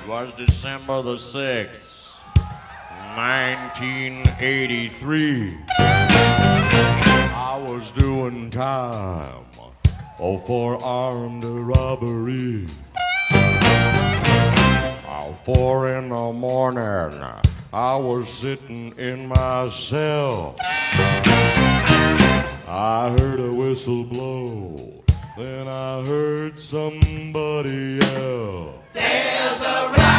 It was December the 6th, 1983. I was doing time for armed robbery. 4 in the morning, I was sitting in my cell. I heard a whistle blow, then I heard somebody yell. There's a riot!